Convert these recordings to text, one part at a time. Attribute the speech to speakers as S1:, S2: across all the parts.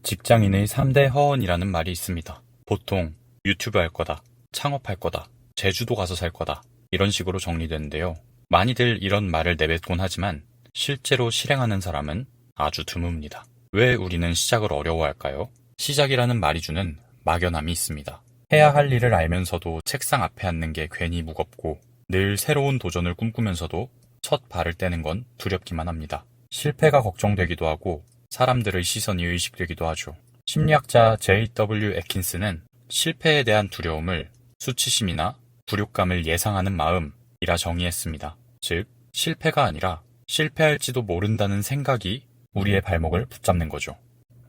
S1: 직장인의 3대 허언이라는 말이 있습니다. 보통 유튜브 할 거다, 창업할 거다, 제주도 가서 살 거다 이런 식으로 정리되는데요. 많이들 이런 말을 내뱉곤 하지만 실제로 실행하는 사람은 아주 드뭅니다. 왜 우리는 시작을 어려워할까요? 시작이라는 말이 주는 막연함이 있습니다. 해야 할 일을 알면서도 책상 앞에 앉는 게 괜히 무겁고 늘 새로운 도전을 꿈꾸면서도 첫 발을 떼는 건 두렵기만 합니다. 실패가 걱정되기도 하고 사람들의 시선이 의식되기도 하죠. 심리학자 J.W. 애킨스는 실패에 대한 두려움을 수치심이나 굴욕감을 예상하는 마음이라 정의했습니다. 즉, 실패가 아니라 실패할지도 모른다는 생각이 우리의 발목을 붙잡는 거죠.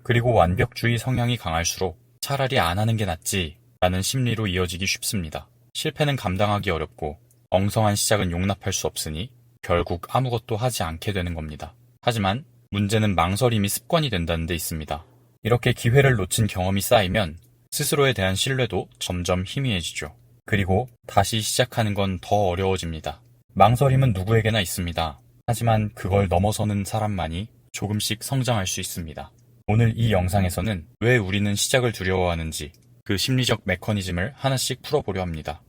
S1: 그리고 완벽주의 성향이 강할수록 차라리 안 하는 게 낫지 라는 심리로 이어지기 쉽습니다. 실패는 감당하기 어렵고 엉성한 시작은 용납할 수 없으니 결국 아무것도 하지 않게 되는 겁니다. 하지만 문제는 망설임이 습관이 된다는 데 있습니다. 이렇게 기회를 놓친 경험이 쌓이면 스스로에 대한 신뢰도 점점 희미해지죠. 그리고 다시 시작하는 건 더 어려워집니다. 망설임은 누구에게나 있습니다. 하지만 그걸 넘어서는 사람만이 조금씩 성장할 수 있습니다. 오늘 이 영상에서는 왜 우리는 시작을 두려워하는지 그 심리적 메커니즘을 하나씩 풀어보려 합니다.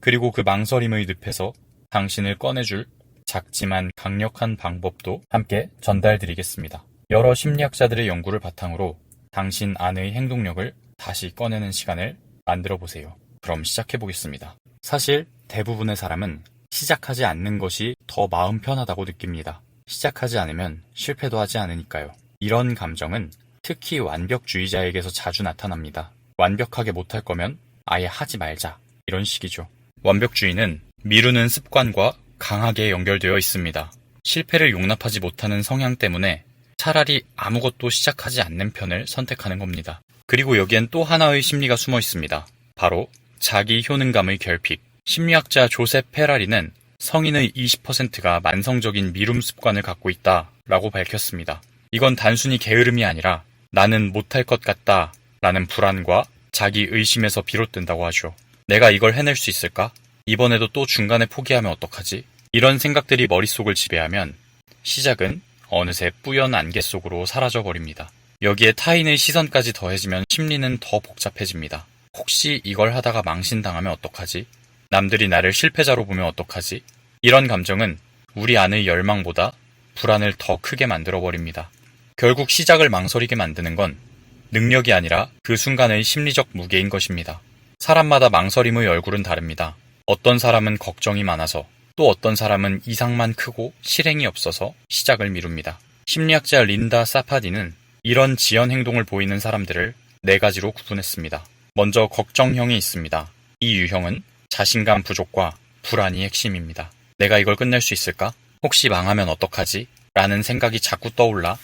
S1: 그리고 그 망설임의 늪에서 당신을 꺼내줄 작지만 강력한 방법도 함께 전달드리겠습니다. 여러 심리학자들의 연구를 바탕으로 당신 안의 행동력을 다시 꺼내는 시간을 만들어 보세요. 그럼 시작해 보겠습니다. 사실 대부분의 사람은 시작하지 않는 것이 더 마음 편하다고 느낍니다. 시작하지 않으면 실패도 하지 않으니까요. 이런 감정은 특히 완벽주의자에게서 자주 나타납니다. 완벽하게 못할 거면 아예 하지 말자 이런 식이죠. 완벽주의는 미루는 습관과 강하게 연결되어 있습니다. 실패를 용납하지 못하는 성향 때문에 차라리 아무것도 시작하지 않는 편을 선택하는 겁니다. 그리고 여기엔 또 하나의 심리가 숨어 있습니다. 바로 자기 효능감의 결핍. 심리학자 조셉 페라리는 성인의 20%가 만성적인 미룸 습관을 갖고 있다라고 밝혔습니다. 이건 단순히 게으름이 아니라 나는 못할 것 같다 라는 불안과 자기 의심에서 비롯된다고 하죠. 내가 이걸 해낼 수 있을까? 이번에도 또 중간에 포기하면 어떡하지? 이런 생각들이 머릿속을 지배하면 시작은 어느새 뿌연 안개 속으로 사라져버립니다. 여기에 타인의 시선까지 더해지면 심리는 더 복잡해집니다. 혹시 이걸 하다가 망신당하면 어떡하지? 남들이 나를 실패자로 보면 어떡하지? 이런 감정은 우리 안의 열망보다 불안을 더 크게 만들어버립니다. 결국 시작을 망설이게 만드는 건 능력이 아니라 그 순간의 심리적 무게인 것입니다. 사람마다 망설임의 얼굴은 다릅니다. 어떤 사람은 걱정이 많아서 또 어떤 사람은 이상만 크고 실행이 없어서 시작을 미룹니다. 심리학자 린다 사파디는 이런 지연 행동을 보이는 사람들을 4가지로 구분했습니다. 먼저 걱정형이 있습니다. 이 유형은 자신감 부족과 불안이 핵심입니다. 내가 이걸 끝낼 수 있을까? 혹시 망하면 어떡하지? 라는 생각이 자꾸 떠올라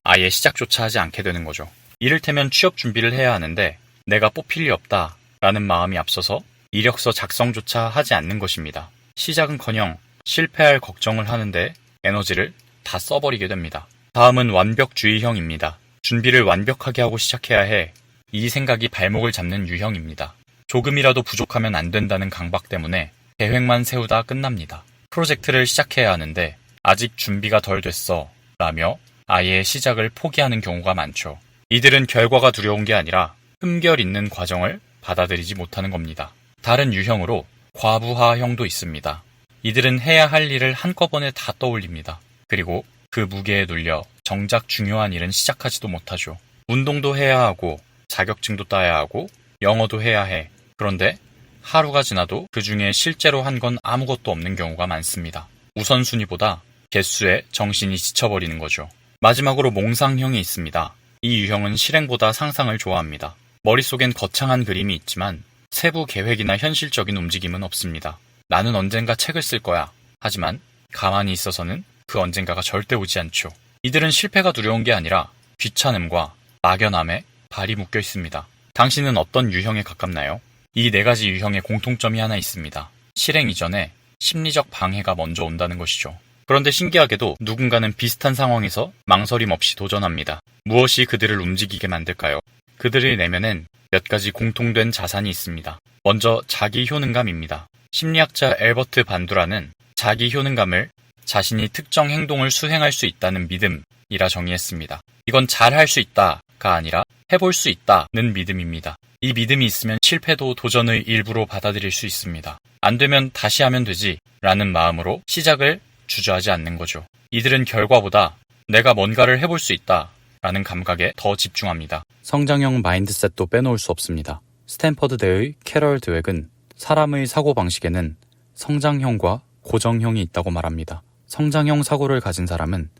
S1: 아예 시작조차 하지 않게 되는 거죠. 이를테면 취업 준비를 해야 하는데 내가 뽑힐 리 없다 라는 마음이 앞서서 이력서 작성조차 하지 않는 것입니다. 시작은커녕 실패할 걱정을 하는데 에너지를 다 써버리게 됩니다. 다음은 완벽주의형입니다. 준비를 완벽하게 하고 시작해야 해. 이 생각이 발목을 잡는 유형입니다. 조금이라도 부족하면 안 된다는 강박 때문에 계획만 세우다 끝납니다. 프로젝트를 시작해야 하는데 아직 준비가 덜 됐어 라며 아예 시작을 포기하는 경우가 많죠. 이들은 결과가 두려운 게 아니라 흠결 있는 과정을 받아들이지 못하는 겁니다. 다른 유형으로 과부하형도 있습니다. 이들은 해야 할 일을 한꺼번에 다 떠올립니다. 그리고 그 무게에 눌려 정작 중요한 일은 시작하지도 못하죠. 운동도 해야 하고 자격증도 따야 하고 영어도 해야 해. 그런데 하루가 지나도 그 중에 실제로 한 건 아무것도 없는 경우가 많습니다. 우선순위보다 개수에 정신이 지쳐버리는 거죠. 마지막으로 몽상형이 있습니다. 이 유형은 실행보다 상상을 좋아합니다. 머릿속엔 거창한 그림이 있지만 세부 계획이나 현실적인 움직임은 없습니다. 나는 언젠가 책을 쓸 거야. 하지만 가만히 있어서는 그 언젠가가 절대 오지 않죠. 이들은 실패가 두려운 게 아니라 귀찮음과 막연함에 발이 묶여 있습니다. 당신은 어떤 유형에 가깝나요? 이 4가지 유형의 공통점이 하나 있습니다. 실행 이전에 심리적 방해가 먼저 온다는 것이죠. 그런데 신기하게도 누군가는 비슷한 상황에서 망설임 없이 도전합니다. 무엇이 그들을 움직이게 만들까요? 그들의 내면엔 몇 가지 공통된 자산이 있습니다. 먼저 자기 효능감입니다. 심리학자 앨버트 반두라는 자기 효능감을 자신이 특정 행동을 수행할 수 있다는 믿음이라 정의했습니다. 이건 잘할 수 있다가 아니라 해볼 수 있다는 믿음입니다. 이 믿음이 있으면 실패도 도전의 일부로 받아들일 수 있습니다. 안 되면 다시 하면 되지 라는 마음으로 시작을 주저하지 않는 거죠. 이들은 결과보다 내가 뭔가를 해볼 수 있다 라는 감각에 더 집중합니다. 성장형 마인드셋도 빼놓을 수 없습니다. 스탠퍼드대의 캐럴 드웩은 사람의 사고방식에는 성장형과 고정형이 있다고 말합니다. 성장형 사고를 가진 사람은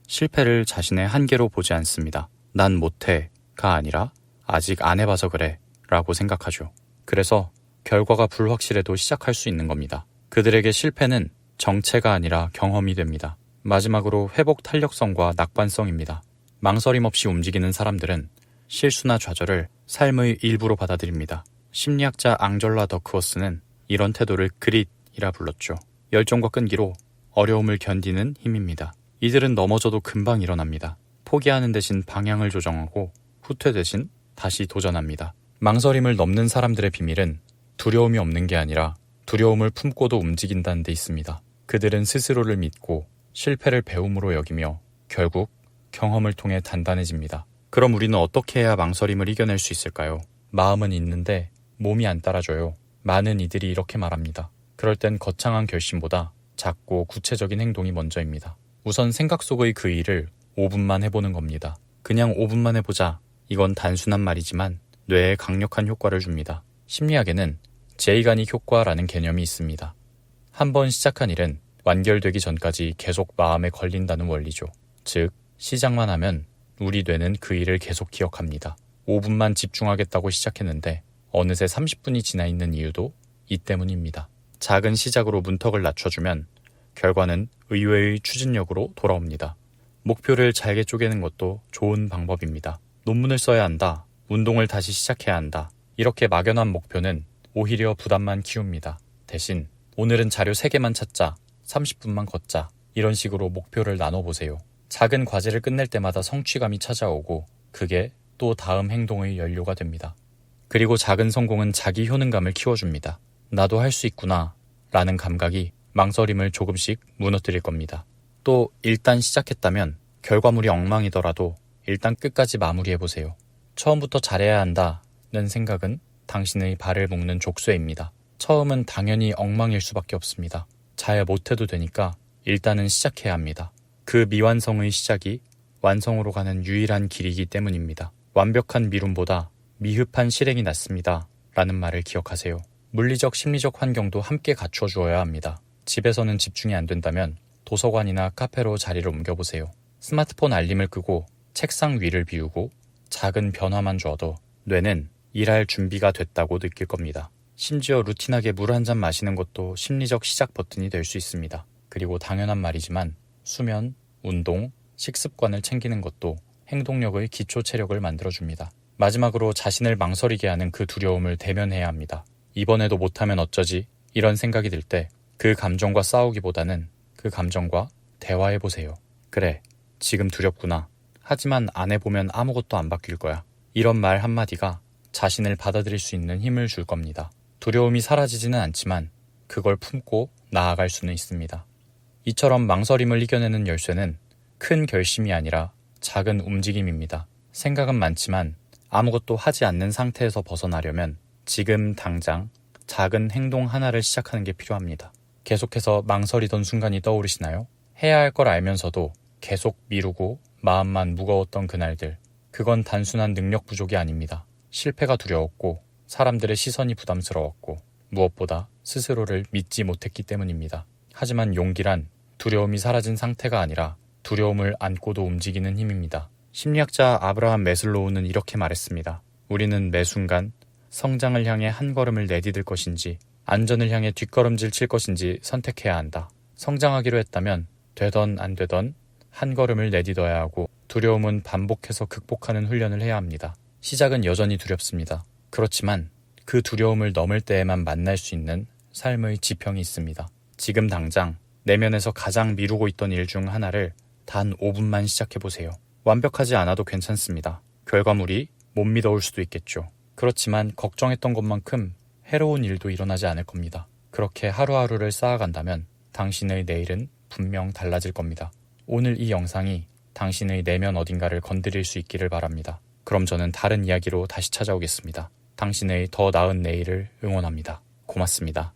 S1: 실패를 자신의 한계로 보지 않습니다. 난 못해가 아니라 아직 안 해봐서 그래 라고 생각하죠. 그래서 결과가 불확실해도 시작할 수 있는 겁니다. 그들에게 실패는 정체가 아니라 경험이 됩니다. 마지막으로 회복 탄력성과 낙관성입니다. 망설임 없이 움직이는 사람들은 실수나 좌절을 삶의 일부로 받아들입니다. 심리학자 앙젤라 더크워스는 이런 태도를 그릿이라 불렀죠. 열정과 끈기로 어려움을 견디는 힘입니다. 이들은 넘어져도 금방 일어납니다. 포기하는 대신 방향을 조정하고 후퇴 대신 다시 도전합니다. 망설임을 넘는 사람들의 비밀은 두려움이 없는 게 아니라 두려움을 품고도 움직인다는 데 있습니다. 그들은 스스로를 믿고 실패를 배움으로 여기며 결국 경험을 통해 단단해집니다. 그럼 우리는 어떻게 해야 망설임을 이겨낼 수 있을까요? 마음은 있는데 몸이 안 따라줘요. 많은 이들이 이렇게 말합니다. 그럴 땐 거창한 결심보다 작고 구체적인 행동이 먼저입니다. 우선 생각 속의 그 일을 5분만 해보는 겁니다. 그냥 5분만 해보자. 이건 단순한 말이지만 뇌에 강력한 효과를 줍니다. 심리학에는 제이가닉 효과라는 개념이 있습니다. 한번 시작한 일은 완결되기 전까지 계속 마음에 걸린다는 원리죠. 즉, 시작만 하면 우리 뇌는 그 일을 계속 기억합니다. 5분만 집중하겠다고 시작했는데 어느새 30분이 지나 있는 이유도 이 때문입니다. 작은 시작으로 문턱을 낮춰주면 결과는 의외의 추진력으로 돌아옵니다. 목표를 잘게 쪼개는 것도 좋은 방법입니다. 논문을 써야 한다. 운동을 다시 시작해야 한다. 이렇게 막연한 목표는 오히려 부담만 키웁니다. 대신 오늘은 자료 3개만 찾자. 30분만 걷자. 이런 식으로 목표를 나눠보세요. 작은 과제를 끝낼 때마다 성취감이 찾아오고 그게 또 다음 행동의 연료가 됩니다. 그리고 작은 성공은 자기 효능감을 키워줍니다. 나도 할 수 있구나 라는 감각이 망설임을 조금씩 무너뜨릴 겁니다. 또 일단 시작했다면 결과물이 엉망이더라도 일단 끝까지 마무리해보세요. 처음부터 잘해야 한다는 생각은 당신의 발을 묶는 족쇄입니다. 처음은 당연히 엉망일 수밖에 없습니다. 잘 못해도 되니까 일단은 시작해야 합니다. 그 미완성의 시작이 완성으로 가는 유일한 길이기 때문입니다. 완벽한 미룸보다 미흡한 실행이 낫습니다. 라는 말을 기억하세요. 물리적, 심리적 환경도 함께 갖춰 주어야 합니다. 집에서는 집중이 안 된다면 도서관이나 카페로 자리를 옮겨보세요. 스마트폰 알림을 끄고 책상 위를 비우고 작은 변화만 줘도 뇌는 일할 준비가 됐다고 느낄 겁니다. 심지어 루틴하게 물 한 잔 마시는 것도 심리적 시작 버튼이 될 수 있습니다. 그리고 당연한 말이지만 수면, 운동, 식습관을 챙기는 것도 행동력의 기초 체력을 만들어줍니다. 마지막으로 자신을 망설이게 하는 그 두려움을 대면해야 합니다. 이번에도 못하면 어쩌지? 이런 생각이 들 때 그 감정과 싸우기보다는 그 감정과 대화해보세요. 그래, 지금 두렵구나. 하지만 안 해보면 아무것도 안 바뀔 거야. 이런 말 한마디가 자신을 받아들일 수 있는 힘을 줄 겁니다. 두려움이 사라지지는 않지만 그걸 품고 나아갈 수는 있습니다. 이처럼 망설임을 이겨내는 열쇠는 큰 결심이 아니라 작은 움직임입니다. 생각은 많지만 아무것도 하지 않는 상태에서 벗어나려면 지금 당장 작은 행동 하나를 시작하는 게 필요합니다. 계속해서 망설이던 순간이 떠오르시나요? 해야 할 걸 알면서도 계속 미루고 마음만 무거웠던 그날들. 그건 단순한 능력 부족이 아닙니다. 실패가 두려웠고 사람들의 시선이 부담스러웠고 무엇보다 스스로를 믿지 못했기 때문입니다. 하지만 용기란 두려움이 사라진 상태가 아니라 두려움을 안고도 움직이는 힘입니다. 심리학자 아브라함 매슬로우는 이렇게 말했습니다. 우리는 매 순간 성장을 향해 한 걸음을 내디딜 것인지 안전을 향해 뒷걸음질 칠 것인지 선택해야 한다. 성장하기로 했다면 되던 안 되던 한 걸음을 내딛어야 하고 두려움은 반복해서 극복하는 훈련을 해야 합니다. 시작은 여전히 두렵습니다. 그렇지만 그 두려움을 넘을 때에만 만날 수 있는 삶의 지평이 있습니다. 지금 당장 내면에서 가장 미루고 있던 일 중 하나를 단 5분만 시작해보세요. 완벽하지 않아도 괜찮습니다. 결과물이 못 믿어올 수도 있겠죠. 그렇지만 걱정했던 것만큼 해로운 일도 일어나지 않을 겁니다. 그렇게 하루하루를 쌓아간다면 당신의 내일은 분명 달라질 겁니다. 오늘 이 영상이 당신의 내면 어딘가를 건드릴 수 있기를 바랍니다. 그럼 저는 다른 이야기로 다시 찾아오겠습니다. 당신의 더 나은 내일을 응원합니다. 고맙습니다.